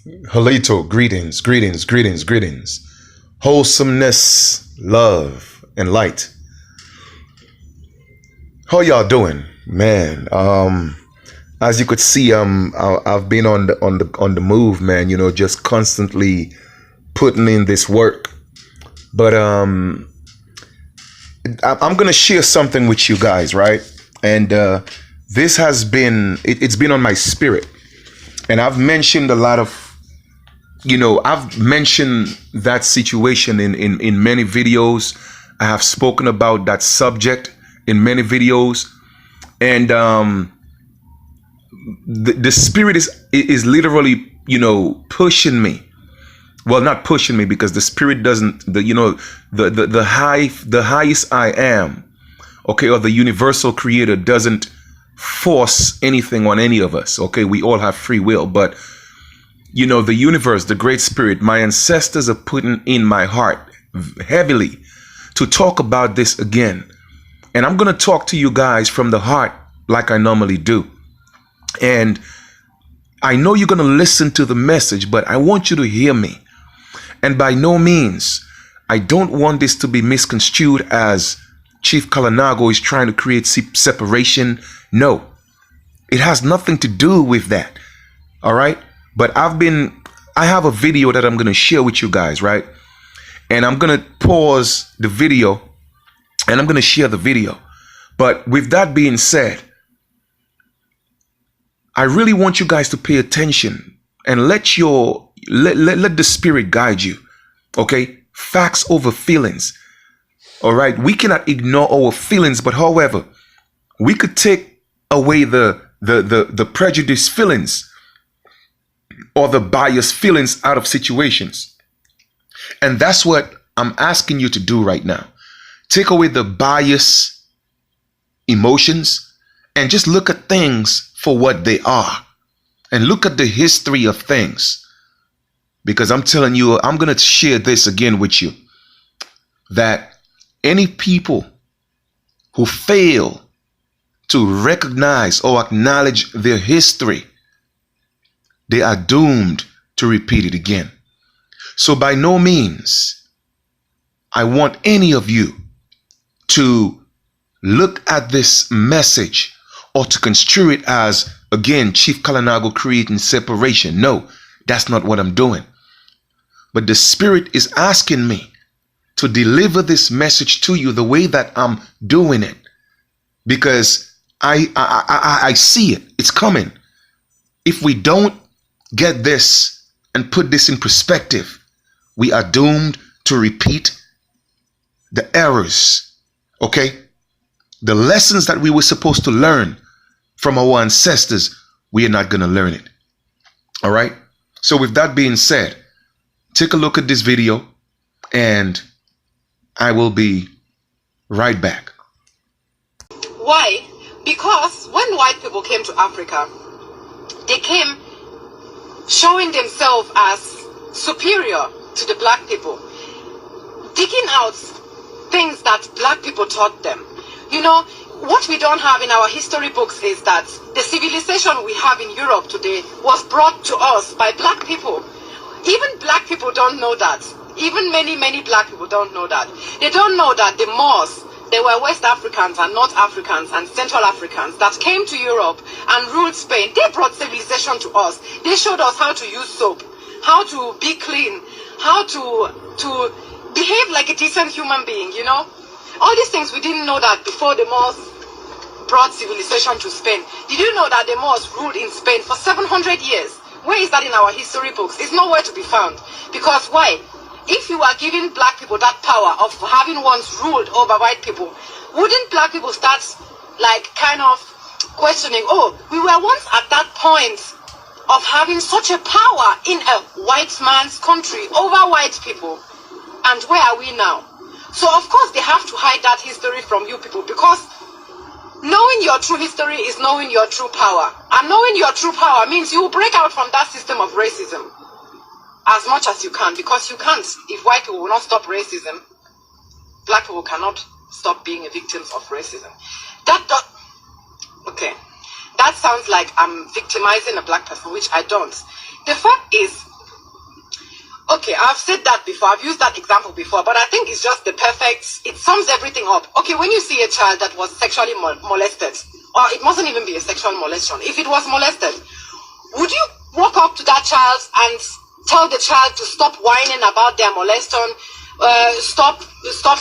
Halito, greetings, greetings, greetings, greetings. Wholesomeness, love, and light. How y'all doing, man? As you could see, I've been on the move, man. You know, just constantly putting in this work. But I'm gonna share something with you guys, right? And this has been it's been on my spirit, and I've mentioned a lot of. I've mentioned that situation in many videos. I have spoken about that subject in many videos, and the spirit is literally, pushing me. Well, not pushing me, because the spirit doesn't. The highest I am, okay, or the universal creator doesn't force anything on any of us. Okay, we all have free will, but the universe, the great spirit, my ancestors are putting in my heart heavily to talk about this again. And I'm going to talk to you guys from the heart like I normally do. And I know you're going to listen to the message, but I want you to hear me. And by no means, I don't want this to be misconstrued as Chief Kalinago is trying to create separation. No, it has nothing to do with that. All right. But I have a video that I'm going to share with you guys, right? And I'm going to pause the video and I'm going to share the video. But with that being said, I really want you guys to pay attention and let the spirit guide you. Okay? Facts over feelings. All right? We cannot ignore our feelings, but however, we could take away the prejudiced feelings or the biased feelings out of situations. And that's what I'm asking you to do right now. Take away the biased emotions and just look at things for what they are. And look at the history of things. Because I'm telling you, I'm going to share this again with you. That any people who fail to recognize or acknowledge their history, they are doomed to repeat it again. So by no means, I want any of you to look at this message or to construe it as, again, Chief Kalinago creating separation. No, that's not what I'm doing. But the Spirit is asking me to deliver this message to you the way that I'm doing it. Because I see it. It's coming. If we don't get this and put this in perspective, we are doomed to repeat the errors, okay? The lessons that we were supposed to learn from our ancestors, we are not going to learn it, all right? So with that being said, take a look at this video and I will be right back. Why? Because when white people came to Africa, they came showing themselves as superior to the black people, digging out things that black people taught them. What we don't have in our history books is that the civilization we have in Europe today was brought to us by black people. Even black people don't know that. Even many black people don't know that. They don't know that the Moors, they were West Africans and North Africans and Central Africans that came to Europe and ruled Spain. They brought civilization to us. They showed us how to use soap, how to be clean, how to behave like a decent human being, All these things we didn't know that before the Moors brought civilization to Spain. Did you know that the Moors ruled in Spain for 700 years? Where is that in our history books? It's nowhere to be found. Because why? If you are giving black people that power of having once ruled over white people, wouldn't black people start kind of questioning, oh, we were once at that point of having such a power in a white man's country over white people, and where are we now? So of course they have to hide that history from you people, because knowing your true history is knowing your true power, and knowing your true power means you will break out from that system of racism as much as you can, because you can't. If white people will not stop racism, black people cannot stop being victims of racism. That sounds like I'm victimizing a black person, which I don't. The fact is, Okay, I've said that before. I've used that example before, but I think it's just the perfect, it sums everything up. Okay, when you see a child that was sexually molested, or it mustn't even be a sexual molestation, if it was molested, would you walk up to that child and tell the child to stop whining about their molestation, stop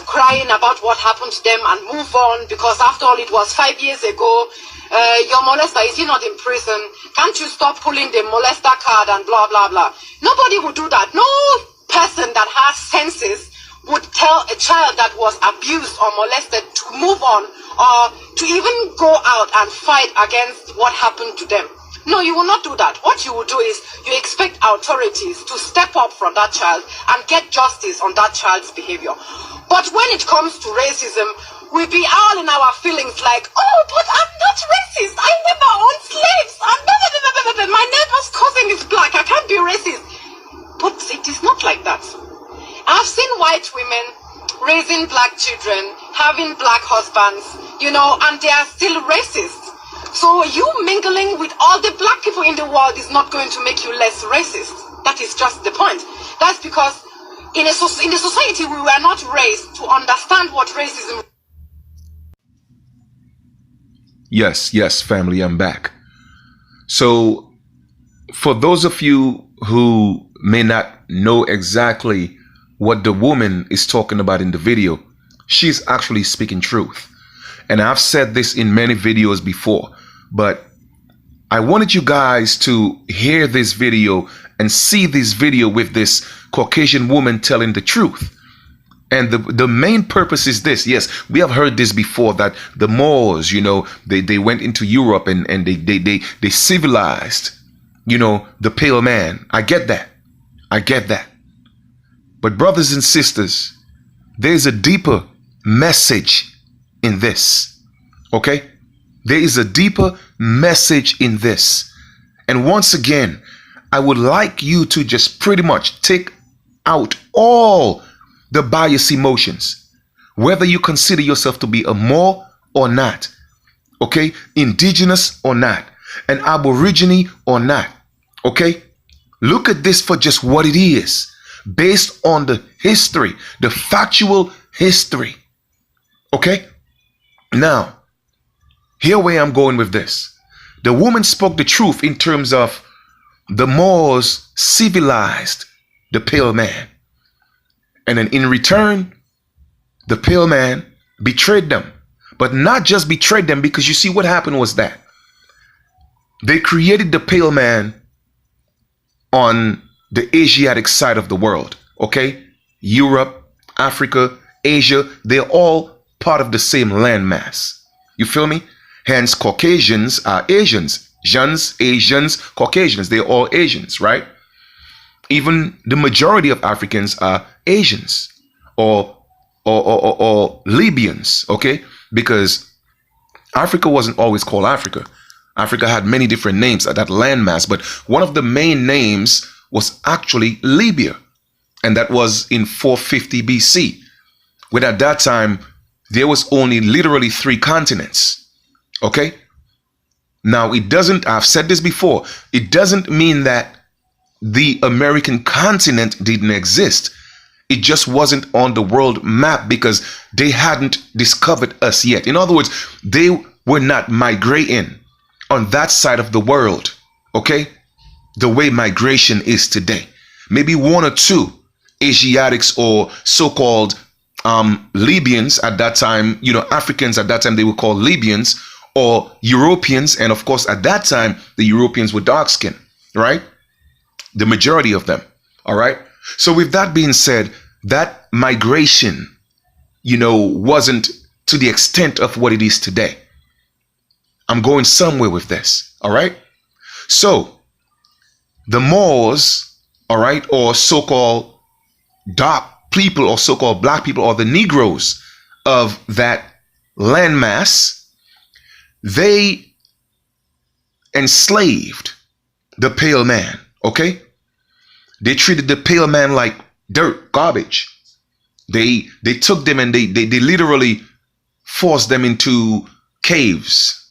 crying about what happened to them and move on, because after all, it was 5 years ago. Your molester, is he not in prison? Can't you stop pulling the molester card and blah, blah, blah? Nobody would do that. No person that has senses would tell a child that was abused or molested to move on or to even go out and fight against what happened to them. No, you will not do that. What you will do is you expect authorities to step up from that child and get justice on that child's behavior. But when it comes to racism, we be all in our feelings like, oh, but I'm not racist. I never owned slaves. My neighbor's cousin is black. I can't be racist. But it is not like that. I've seen white women raising black children, having black husbands, and they are still racist. So you mingling with all the black people in the world is not going to make you less racist. That is just the point. That's because in the society we were not raised to understand what racism is. Yes, family, I'm back. So, for those of you who may not know exactly what the woman is talking about in the video, she's actually speaking truth. And I've said this in many videos before, but I wanted you guys to hear this video and see this video with this Caucasian woman telling the truth. And the main purpose is this. Yes, we have heard this before, that the Moors, they went into Europe and they civilized, the pale man. I get that. But brothers and sisters, there's a deeper message in this. Okay? There is a deeper message in this. And once again, I would like you to just pretty much take out all the bias emotions, whether you consider yourself to be a Moor or not, okay, indigenous or not, an aborigine or not, okay. Look at this for just what it is, based on the history, the factual history, okay. Now, here where I'm going with this. The woman spoke the truth in terms of the Moors civilized the pale man. And then in return, the pale man betrayed them. But not just betrayed them, because you see what happened was that they created the pale man on the Asiatic side of the world. Okay? Europe, Africa, Asia, they're all part of the same landmass. You feel me? Hence, Caucasians are Asians. Asians, Caucasians, they're all Asians, right? Even the majority of Africans are Asians or Libyans, okay? Because Africa wasn't always called Africa. Africa had many different names at that landmass, but one of the main names was actually Libya, and that was in 450 BC. When at that time, there was only literally 3 continents, okay? Now, I've said this before, it doesn't mean that the American continent didn't exist. It just wasn't on the world map because they hadn't discovered us yet. In other words, they were not migrating on that side of the world, okay? The way migration is today. Maybe 1 or 2 Asiatics or so-called Libyans at that time, Africans at that time, they were called Libyans, or Europeans. And of course, at that time, the Europeans were dark skinned, right? The majority of them. All right. So with that being said, that migration, wasn't to the extent of what it is today. I'm going somewhere with this. All right. So the Moors, all right, or so-called dark people or so-called black people or the Negroes of that landmass, they enslaved the pale man. Okay. They treated the pale man like dirt, garbage. They took them and they literally forced them into caves.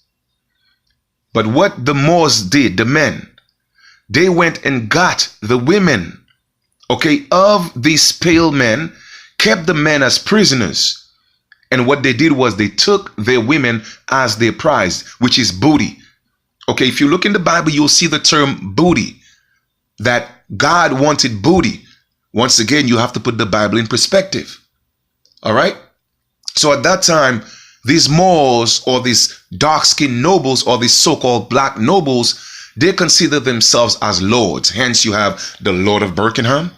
But what the Moors did, the men, they went and got the women okay, of these pale men, kept the men as prisoners. And what they did was they took their women as their prize, which is booty. Okay, if you look in the Bible, you'll see the term booty, that God wanted booty. Once again, you have to put the Bible in perspective. All right? So at that time, these Moors or these dark-skinned nobles or these so-called black nobles, they consider themselves as lords. Hence, you have the Lord of Buckingham,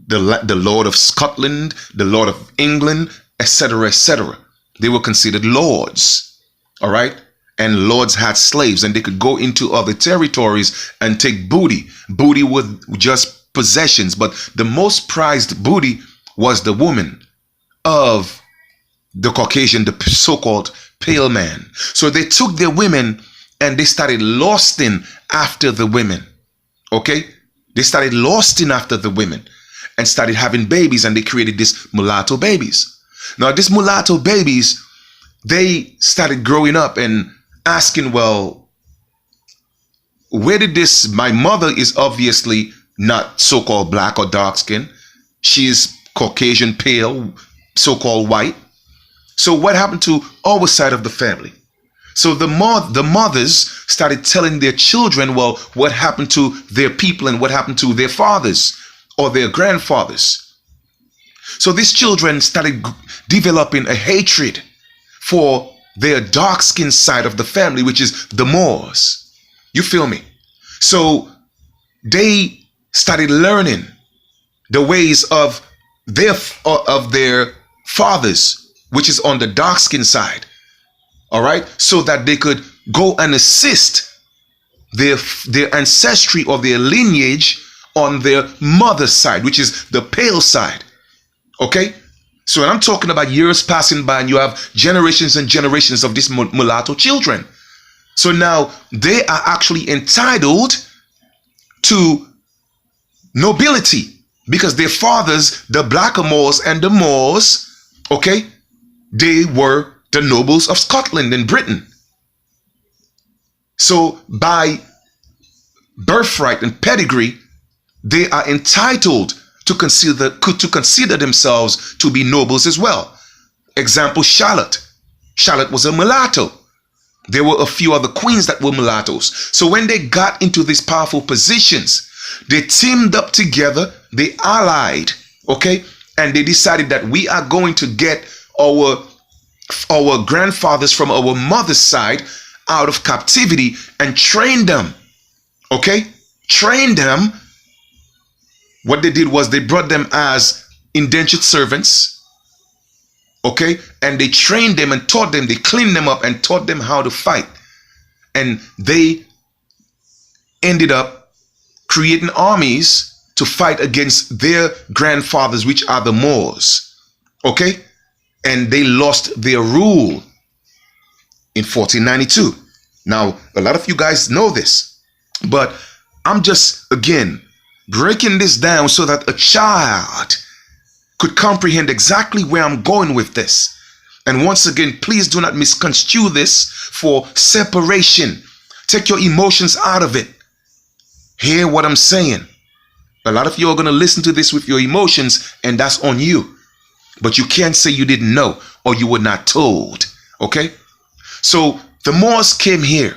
the Lord of Scotland, the Lord of England, etc., etc. They were considered lords. All right? And lords had slaves, and they could go into other territories and take booty. Booty was just possessions, but the most prized booty was the woman of the Caucasian, the so-called pale man. So they took their women and they started lusting after the women. Okay? They started lusting after the women and started having babies, and they created these mulatto babies. Now, these mulatto babies, they started growing up and asking, well, where did this, my mother is obviously not so-called black or dark skin. She's Caucasian, pale, so-called white. So what happened to our side of the family? So the mothers started telling their children, well, what happened to their people and what happened to their fathers or their grandfathers. So these children started developing a hatred for their dark-skinned side of the family, which is the Moors. You feel me? So they started learning the ways of their fathers, which is on the dark-skinned side. All right? So that they could go and assist their ancestry or their lineage on their mother's side, which is the pale side. Okay? So when I'm talking about years passing by and you have generations and generations of these mulatto children. So now they are actually entitled to nobility because their fathers, the blackamoors and the Moors, okay, they were the nobles of Scotland and Britain. So by birthright and pedigree, they are entitled to consider themselves to be nobles as well. Example, Charlotte. Charlotte was a mulatto. There were a few other queens that were mulattoes. So when they got into these powerful positions, they teamed up together, they allied, okay? And they decided that we are going to get our grandfathers from our mother's side out of captivity and train them, okay? Train them. What they did was they brought them as indentured servants, okay? And they trained them and taught them, they cleaned them up and taught them how to fight. And they ended up creating armies to fight against their grandfathers, which are the Moors, okay? And they lost their rule in 1492. Now, a lot of you guys know this, but I'm just, again, breaking this down so that a child could comprehend exactly where I'm going with this. And once again, please do not misconstrue this for separation. Take your emotions out of it. Hear what I'm saying. A lot of you are going to listen to this with your emotions, and that's on you. But you can't say you didn't know or you were not told. Okay? So the Moors came here.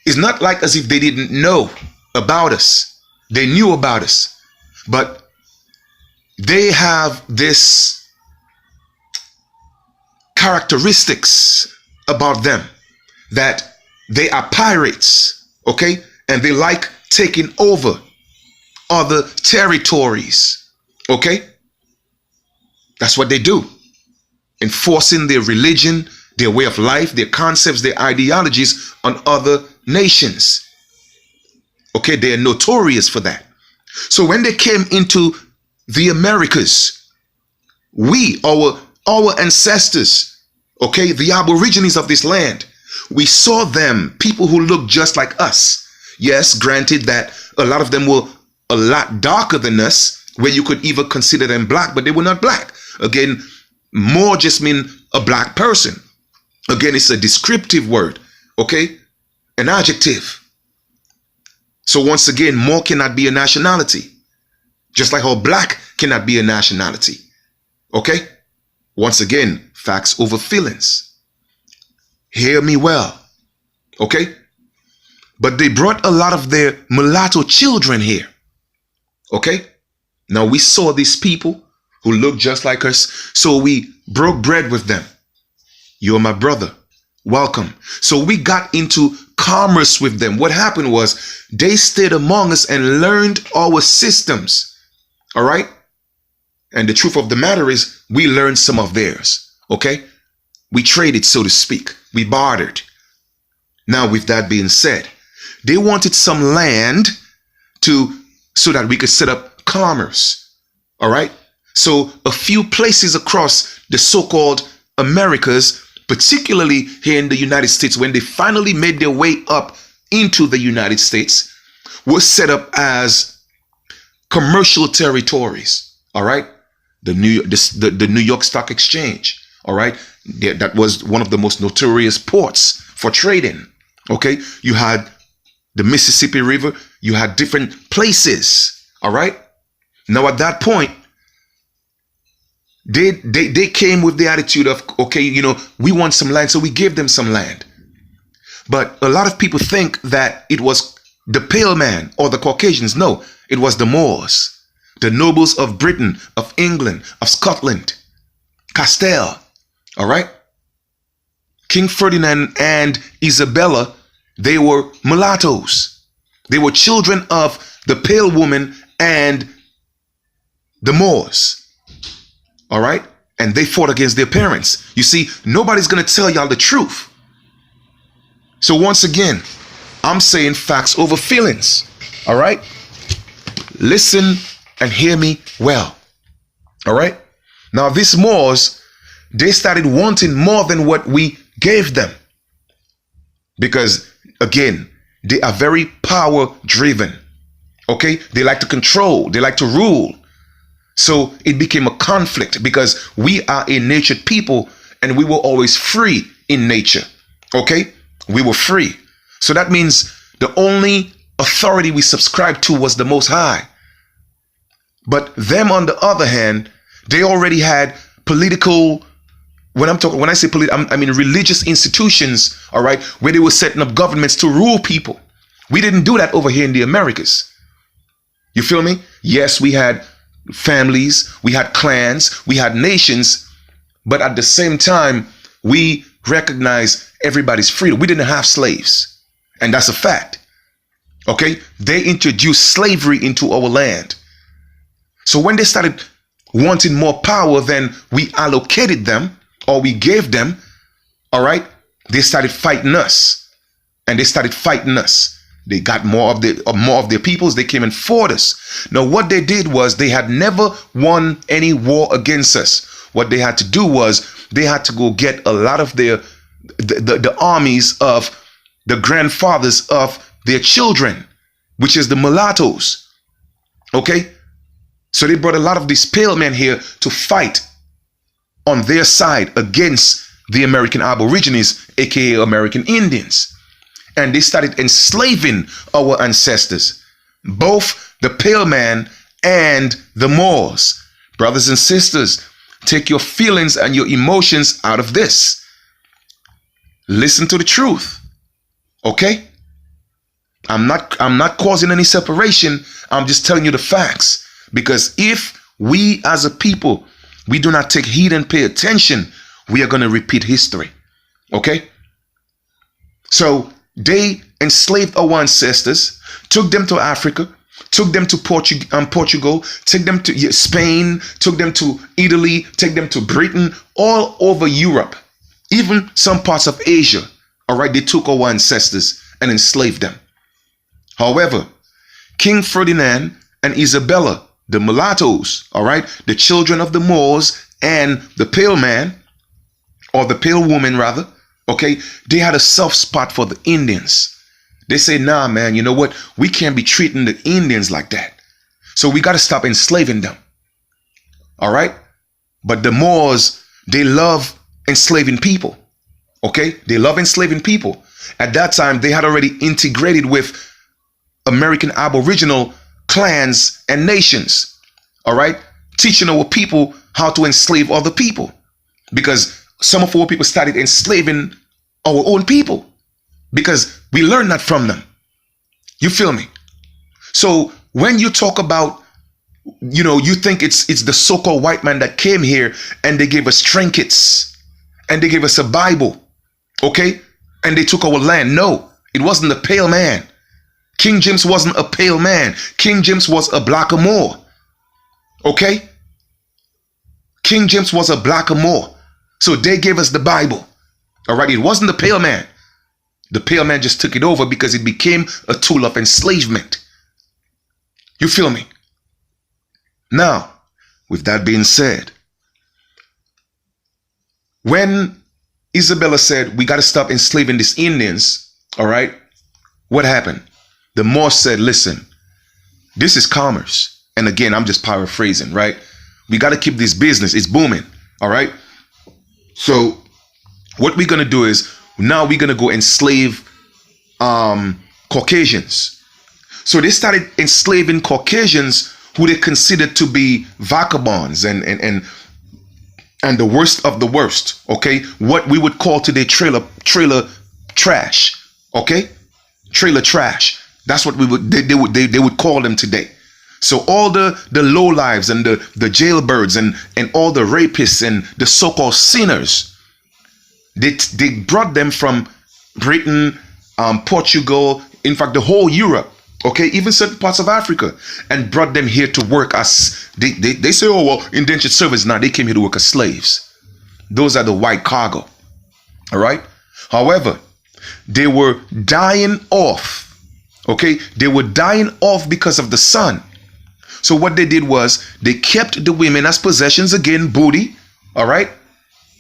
It's not like as if they didn't know about us. They knew about us, but they have this characteristics about them that they are pirates, okay? And they like taking over other territories, okay? That's what they do. Enforcing their religion, their way of life, their concepts, their ideologies on other nations. Okay, they are notorious for that. So when they came into the Americas, our ancestors, okay, the aborigines of this land, we saw them, people who looked just like us. Yes, granted that a lot of them were a lot darker than us, where you could even consider them black, but they were not black. Again, Moor just mean a black person. Again, it's a descriptive word, okay, an adjective. So once again, Moor cannot be a nationality. Just like how black cannot be a nationality. Okay? Once again, facts over feelings. Hear me well. Okay? But they brought a lot of their mulatto children here. Okay? Now we saw these people who looked just like us, so we broke bread with them. You're my brother. Welcome. So we got into commerce with them. What happened was they stayed among us and learned our systems. All right? And the truth of the matter is we learned some of theirs. Okay? We traded, so to speak. We bartered. Now, with that being said, they wanted some land so that we could set up commerce. All right? So a few places across the so-called Americas, particularly here in the United States, when they finally made their way up into the United States, were set up as commercial territories. All right? The New York Stock Exchange. All right? That was one of the most notorious ports for trading. Okay? You had the Mississippi River. You had different places. All right? Now at that point, they came with the attitude of, okay, you know, we want some land, so we give them some land. But a lot of people think that it was the pale man or the Caucasians. No, it was the Moors, the nobles of Britain, of England, of Scotland, Castile. All right? King Ferdinand and Isabella, they were mulattoes. They were children of the pale woman and the Moors. All right? And they fought against their parents. You see, nobody's going to tell y'all the truth. So once again, I'm saying facts over feelings. All right? Listen and hear me well. All right? Now, these Moors, they started wanting more than what we gave them. Because, again, they are very power driven. Okay? They like to control. They like to rule. So it became a conflict because we are a natured people and we were always free in nature. Okay? We were free. So that means the only authority we subscribed to was the Most High. But them, on the other hand, they already had political, when I say political, I mean religious institutions, all right, where they were setting up governments to rule people. We didn't do that over here in the Americas. You feel me? Yes, we had families, we had clans, we had nations, but at the same time, we recognize everybody's freedom. We didn't have slaves, and that's a fact. Okay? They introduced slavery into our land. So when they started wanting more power than we allocated them or we gave them, all right, they started fighting us, and they started fighting us. They got more of their peoples. They came and fought us. Now, what they did was they had never won any war against us. What they had to do was they had to go get a lot of the armies of the grandfathers of their children, which is the mulattoes. Okay? So they brought a lot of these pale men here to fight on their side against the American Aborigines, aka American Indians. And they started enslaving our ancestors, both the pale man and the Moors. Brothers and sisters, take your feelings and your emotions out of this. Listen to the truth. Okay? I'm not causing any separation. I'm just telling you the facts. Because if we as a people, we do not take heed and pay attention, we are going to repeat history. Okay? So they enslaved our ancestors, took them to Africa, took them to Portugal, took them to Spain, took them to Italy, took them to Britain, all over Europe, even some parts of Asia. All right, they took our ancestors and enslaved them. However, King Ferdinand and Isabella, the mulattoes, all right, the children of the Moors and the pale man, or the pale woman rather, okay, they had a soft spot for the Indians. They say, nah, man, you know what? We can't be treating the Indians like that. So we got to stop enslaving them. All right? But the Moors, they love enslaving people. Okay? They love enslaving people. At that time, they had already integrated with American Aboriginal clans and nations. all right, teaching our people how to enslave other people, because some of our people started enslaving our own people because we learned that from them. You feel me? So when you talk about, you think it's the so-called white man that came here and they gave us trinkets and they gave us a Bible, okay? And they took our land. No, it wasn't the pale man. King James wasn't a pale man. King James was a blackamoor, okay? King James was a blackamoor. So they gave us the Bible, all right? It wasn't the pale man. The pale man just took it over because it became a tool of enslavement. You feel me? Now, with that being said, when Isabella said, we got to stop enslaving these Indians, all right, what happened? The Moors said, listen, this is commerce. And again, I'm just paraphrasing, right? We got to keep this business. It's booming, all right? So what we're going to do is now we're going to go enslave Caucasians. So they started enslaving Caucasians who they considered to be vagabonds and the worst of the worst, okay? What we would call today trailer trash, okay? Trailer trash. That's what they would call them today. So all the lowlives and the jailbirds and all the rapists and the so-called sinners, they brought them from Britain, Portugal, in fact, the whole Europe, okay, even certain parts of Africa, and brought them here to work as, they say, oh, well, indentured servants. Now they came here to work as slaves. Those are the white cargo, all right? However, they were dying off, okay? They were dying off because of the sun. So what they did was they kept the women as possessions, again, booty, all right?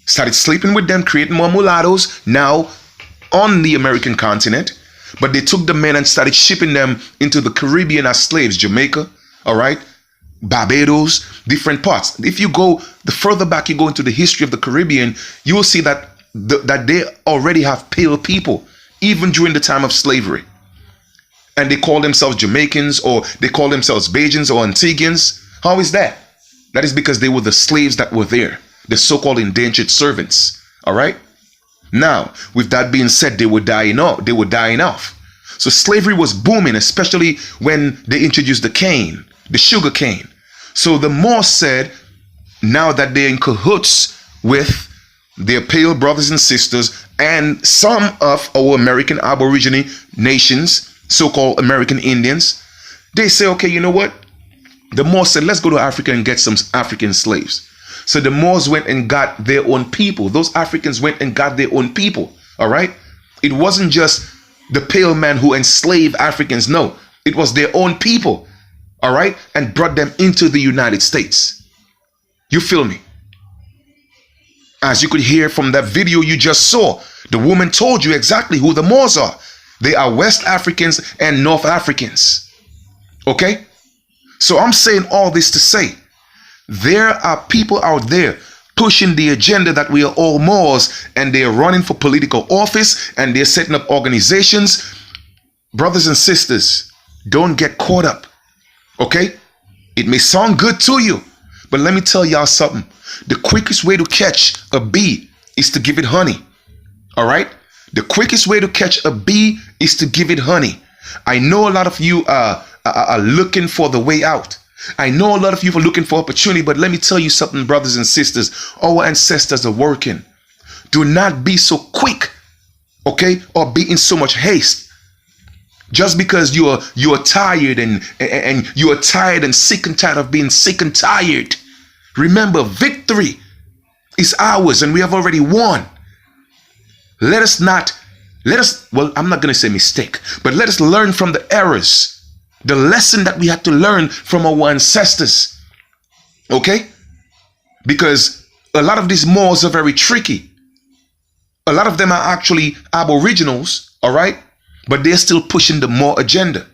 Started sleeping with them, creating more mulattoes now on the American continent. But they took the men and started shipping them into the Caribbean as slaves, Jamaica, all right, Barbados, different parts. If you go, the further back you go into the history of the Caribbean, you will see that that they already have pale people, even during the time of slavery. And they call themselves Jamaicans, or they call themselves Bajans or Antiguans. How is that? That is because they were the slaves that were there, the so-called indentured servants, all right? Now, with that being said, they were dying off. So slavery was booming, especially when they introduced the cane, the sugar cane. So the Moors said, now that they're in cahoots with their pale brothers and sisters and some of our American Aborigine nations, so-called American Indians, they say, okay, you know what? The Moors said, let's go to Africa and get some African slaves. So the Moors went and got their own people. Those Africans went and got their own people, all right? It wasn't just the pale man who enslaved Africans. No, it was their own people, all right? And brought them into the United States. You feel me? As you could hear from that video you just saw, the woman told you exactly who the Moors are. They are West Africans and North Africans, okay? So I'm saying all this to say, there are people out there pushing the agenda that we are all Moors, and they're running for political office, and they're setting up organizations. Brothers and sisters, don't get caught up, okay? It may sound good to you, but let me tell y'all something. The quickest way to catch a bee is to give it honey, all right? The quickest way to catch a bee is to give it honey. I know a lot of you are looking for the way out. I know a lot of you are looking for opportunity, but let me tell you something, brothers and sisters. Our ancestors are working. Do not be so quick, okay, or be in so much haste. Just because you are tired and you are tired and sick and tired of being sick and tired. Remember, victory is ours, and we have already won. Let us, well, I'm not going to say mistake, but let us learn from the errors. The lesson that we had to learn from our ancestors, okay? Because a lot of these Moors are very tricky. A lot of them are actually aboriginals, all right? But they're still pushing the Moor agenda,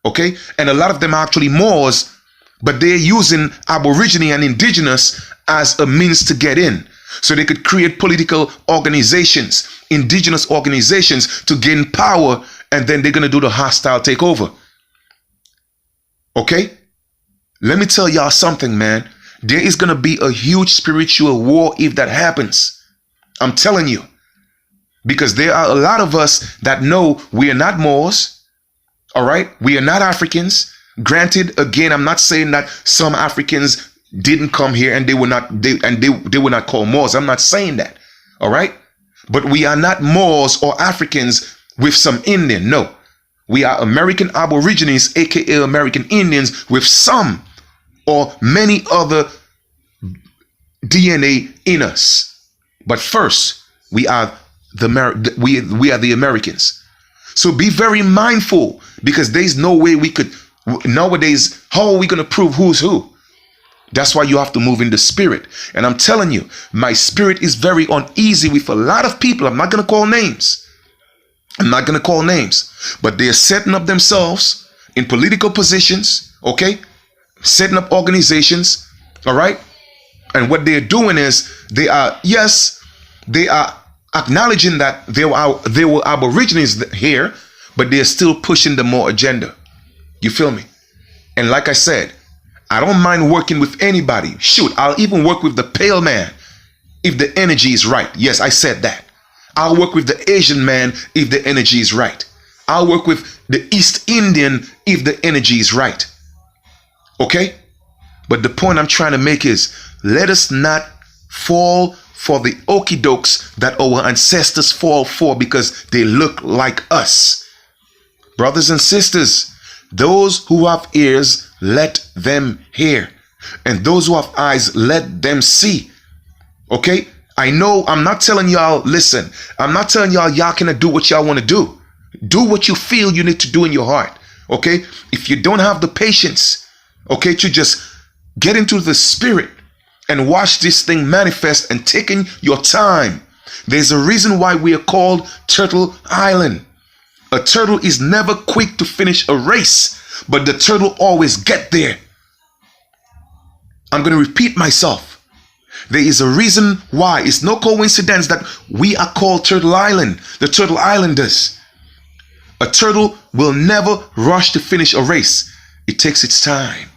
okay? And a lot of them are actually Moors, but they're using aborigine and indigenous as a means to get in. So they could create political organizations, indigenous organizations to gain power, and then they're going to do the hostile takeover. Okay? Let me tell y'all something, man. There is going to be a huge spiritual war if that happens. I'm telling you. Because there are a lot of us that know we are not Moors. All right. We are not Africans. Granted, again, I'm not saying that some Africans didn't come here and they were not called Moors. I'm not saying that. All right. But we are not Moors or Africans with some Indian. No. We are American Aborigines, aka American Indians, with some or many other DNA in us. But first, we are the Americans. So be very mindful, because there's no way we could nowadays. How are we going to prove who's who? That's why you have to move in the spirit. And I'm telling you, my spirit is very uneasy with a lot of people. I'm not going to call names. But they're setting up themselves in political positions, okay? Setting up organizations, all right? And what they're doing is they are acknowledging that there were Aborigines here, but they're still pushing the more agenda. You feel me? And like I said, I don't mind working with anybody. Shoot, I'll even work with the pale man if the energy is right. Yes, I said that. I'll work with the Asian man if the energy is right. I'll work with the East Indian if the energy is right. Okay? But the point I'm trying to make is, let us not fall for the okie dokes that our ancestors fall for because they look like us. Brothers and sisters, those who have ears, let them hear. And those who have eyes, let them see. Okay? I know I'm not telling y'all, listen, I'm not telling y'all cannot do what y'all want to do. Do what you feel you need to do in your heart. Okay? If you don't have the patience, okay, to just get into the spirit and watch this thing manifest and taking your time. There's a reason why we are called Turtle Island. A turtle is never quick to finish a race, but the turtle always get there. I'm going to repeat myself. There is a reason why. It's no coincidence that we are called Turtle Island, the Turtle Islanders. A turtle will never rush to finish a race. It takes its time.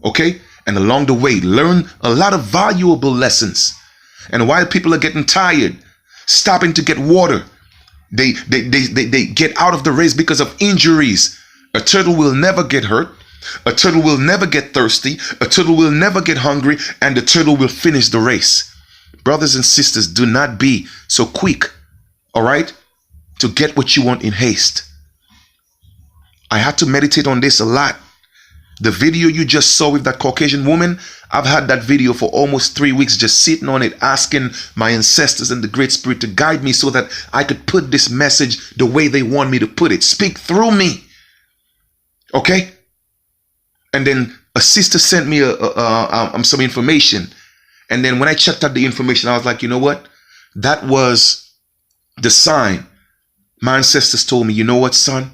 Okay? And along the way, learn a lot of valuable lessons. And while people are getting tired, stopping to get water, they get out of the race because of injuries. A turtle will never get hurt. A turtle will never get thirsty. A turtle will never get hungry. And the turtle will finish the race. Brothers and sisters, do not be so quick, all right, to get what you want in haste. I had to meditate on this a lot. The video you just saw with that Caucasian woman, I've had that video for almost 3 weeks, just sitting on it, asking my ancestors and the Great Spirit to guide me so that I could put this message the way they want me to put it. Speak through me. Okay? And then a sister sent me some information. And then when I checked out the information, I was like, you know what? That was the sign. My ancestors told me, you know what, son?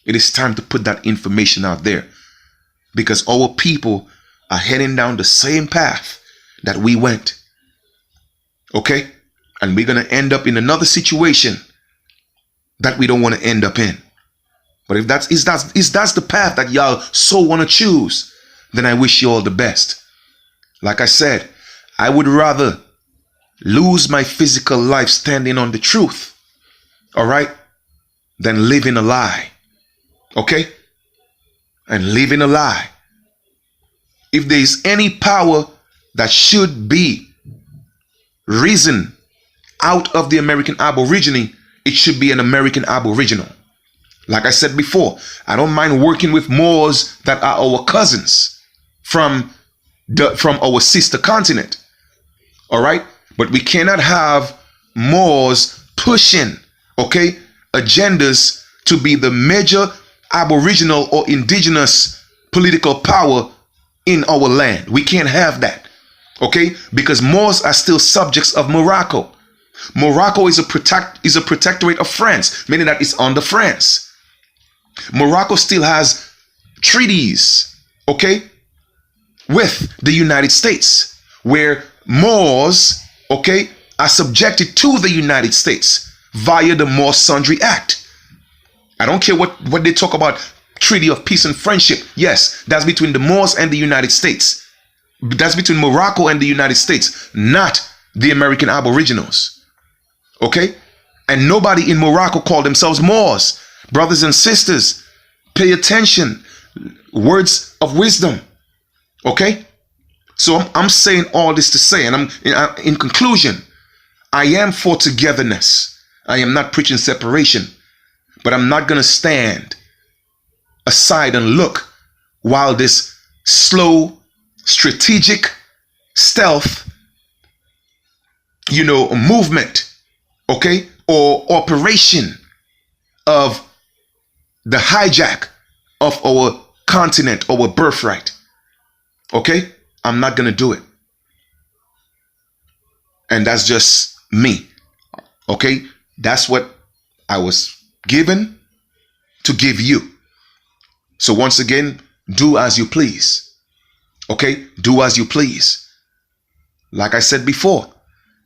It is time to put that information out there. Because our people are heading down the same path that we went. Okay? And we're going to end up in another situation that we don't want to end up in. But if that's the path that y'all so want to choose, then I wish you all the best. Like I said, I would rather lose my physical life standing on the truth, all right, than living a lie. Okay? And living a lie. If there is any power that should be risen out of the American Aborigine, it should be an American Aboriginal. Like I said before, I don't mind working with Moors that are our cousins from our sister continent. All right? But we cannot have Moors pushing, okay, agendas to be the major Aboriginal or indigenous political power in our land. We can't have that. Okay? Because Moors are still subjects of Morocco. Morocco is a protectorate of France, meaning that it's under France. Morocco still has treaties, okay, with the United States, where Moors, okay, are subjected to the United States via the Moor Sundry Act. I don't care what they talk about treaty of peace and friendship. Yes, that's between the Moors and the United States. That's between Morocco and the United States, not the American Aboriginals. Okay? And nobody in Morocco called themselves Moors. Brothers and sisters, pay attention. Words of wisdom. Okay? So I'm saying all this to say, and in conclusion, I am for togetherness. I am not preaching separation, but I'm not going to stand aside and look while this slow, strategic, stealth, movement, okay, or operation of the hijack of our continent, our birthright, okay, I'm not going to do it. And that's just me, okay? That's what I was given to give you. So once again, do as you please. Okay? Do as you please. Like I said before,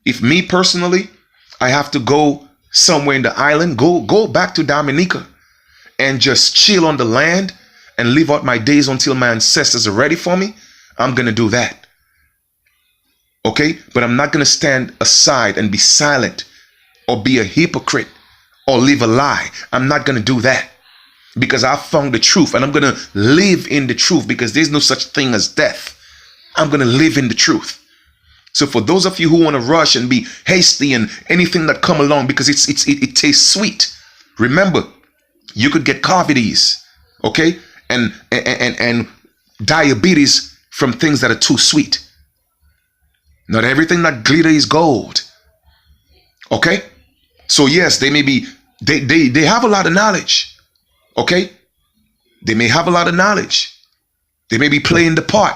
if me personally, I have to go somewhere in the island, go back to Dominica and just chill on the land and live out my days until my ancestors are ready for me, I'm going to do that. Okay? But I'm not going to stand aside and be silent or be a hypocrite or live a lie. I'm not going to do that, because I found the truth and I'm going to live in the truth, because there's no such thing as death. I'm going to live in the truth. So for those of you who want to rush and be hasty and anything that come along because it tastes sweet, remember, you could get cavities, okay? And diabetes from things that are too sweet. Not everything that glitter is gold. Okay? So yes, they may be, they have a lot of knowledge. Okay? They may have a lot of knowledge. They may be playing the part.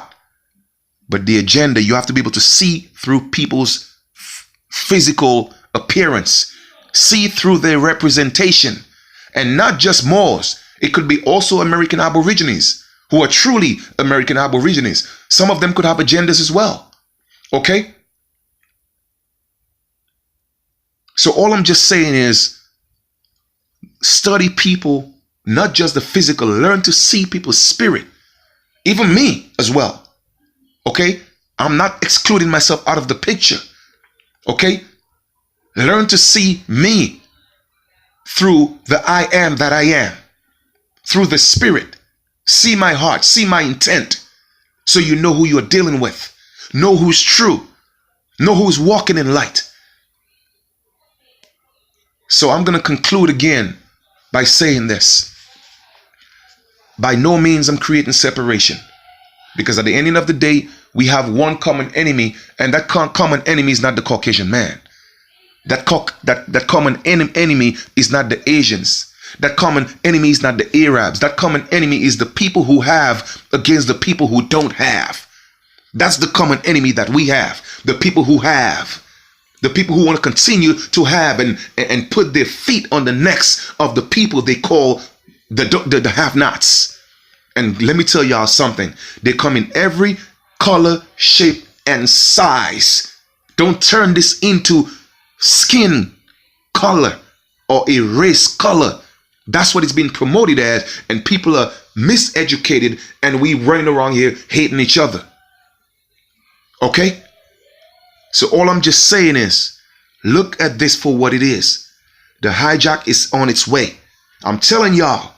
But the agenda, you have to be able to see through people's physical appearance. See through their representation. And not just Moors. It could be also American Aborigines who are truly American Aborigines. Some of them could have agendas as well. Okay? So all I'm just saying is, study people, not just the physical. Learn to see people's spirit. Even me as well. Okay? I'm not excluding myself out of the picture. Okay? Learn to see me through the I am that I am. Through the spirit. See my heart. See my intent. So you know who you're dealing with. Know who's true. Know who's walking in light. So I'm going to conclude again by saying this. By no means I'm creating separation. Because at the end of the day, we have one common enemy, and that common enemy is not the Caucasian man. That common enemy is not the Asians. That common enemy is not the Arabs. That common enemy is the people who have against the people who don't have. That's the common enemy that we have. The people who have. The people who want to continue to have and put their feet on the necks of the people they call the have-nots. And let me tell y'all something. They come in every color, shape, and size. Don't turn this into skin color or a race color. That's what it's being promoted as. And people are miseducated, and we running around here hating each other. Okay? So all I'm just saying is, look at this for what it is. The hijack is on its way. I'm telling y'all.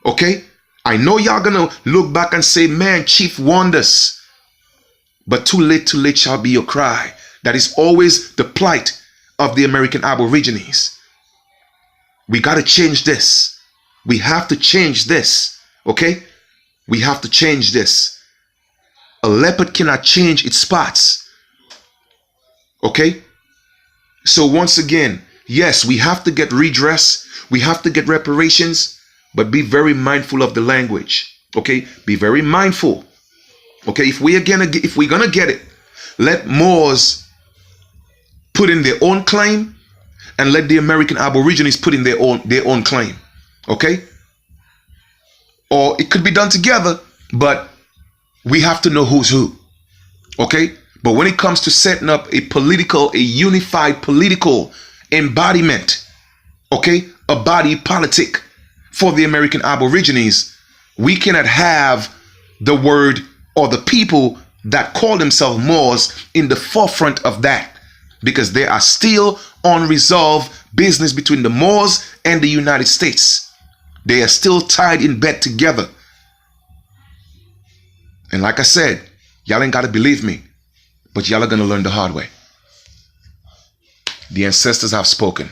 Okay? I know y'all gonna look back and say, man, Chief warned us. But too late shall be your cry. That is always the plight of the American Aborigines. We gotta change this. We have to change this. Okay? We have to change this. A leopard cannot change its spots. Okay? So once again, yes, we have to get redress. We have to get reparations. But be very mindful of the language. Okay? Be very mindful. Okay? If we're gonna get it, let Moors put in their own claim, and let the American Aborigines put in their own claim. Okay? Or it could be done together, but we have to know who's who. Okay? But when it comes to setting up a unified political embodiment, okay, a body politic for the American Aborigines, We cannot have the word or the people that call themselves Moors in the forefront of that, because there are still unresolved business between the Moors and the United States. They are still tied in bed together. And like I said, y'all ain't got to believe me, but y'all are going to learn the hard way. The ancestors have spoken.